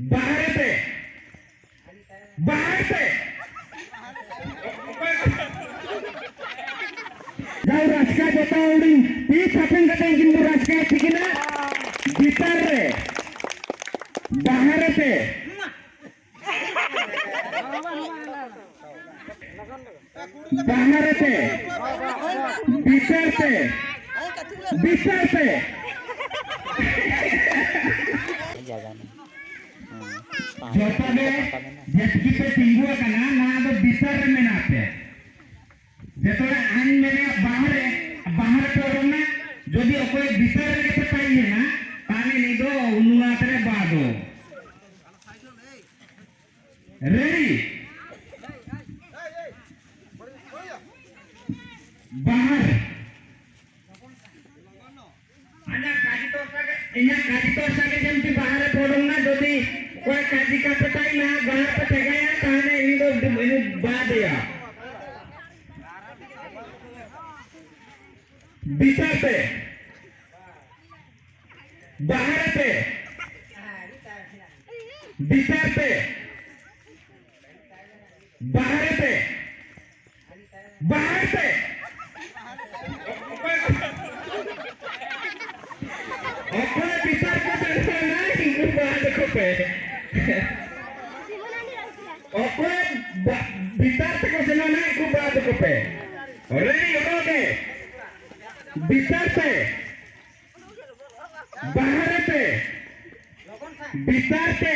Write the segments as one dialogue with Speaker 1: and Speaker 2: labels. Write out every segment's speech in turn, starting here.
Speaker 1: बाहर पे बाहर पे जाओ रास्का जोता उड़ी ती थापें कते किंतु रास्का ठीक ना भीतर रे बाहर पे बाहर पे भीतर पे भीतर पे जोता दे जेटकी पे टिंगुआ कना ना दो भीतर रे मेनाते जेतोले आइन मेने बाहर पे ओरना जदि ओकोय भीतर रे पे पाइए ना पानी नी दो उनुआ तरे बादो रेडी बाहर इन्हें काजी तो सागे जमती बाहर पड़ोंगा जदि कोई काजी का पताई ना बाहर पे ठगाया ताने इनको बादिया भीतर पे बाहर पे भीतर पे बाहर पे बाहर पे अपने भीतर पे बैठा ना इनको बाहर को पे अपने भीतर पे को सुना ना इनको बाहर को पे रेडी हो गए भीतर पे बाहर पे भीतर पे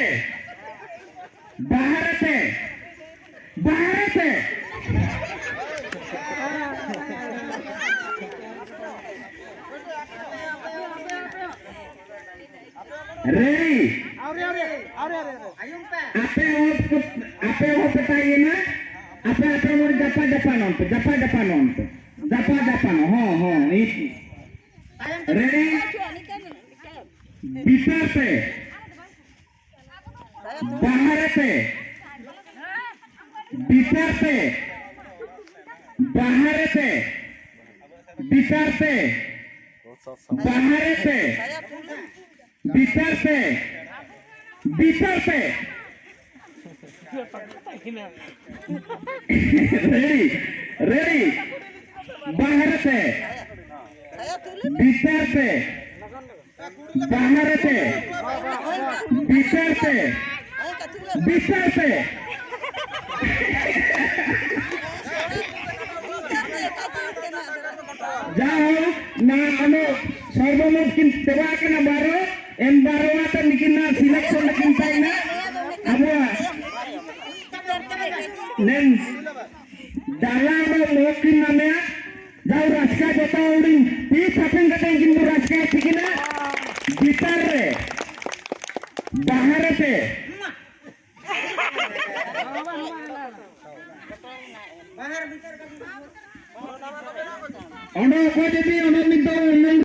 Speaker 1: बाहर पे बाहर पे रेडी आपे हो बताइए ना आपे मोर जपा जपा नो हो रेडी भीतर पे बाहर पे भीतर पे बाहर पे भीतर पे बाहर पे भीतर पे भीतर पे रेडी रेडी बाहर पे भीतर पे बाहर पे भीतर पे भीतर पे जाओ ना अनु सर्वमोट किन तेवा के ना बारो एम बारो आता निकिन ना सिलेक्शन लेकिन ताई ना अबुआ नेन डाला में लोकिन ना में जाओ रास्का जोता उड़ी ती थापें कते किंतु रास्का ठीक ना भीतर रे बाहर पे बाहर भीतर का ono ko jadi ono minta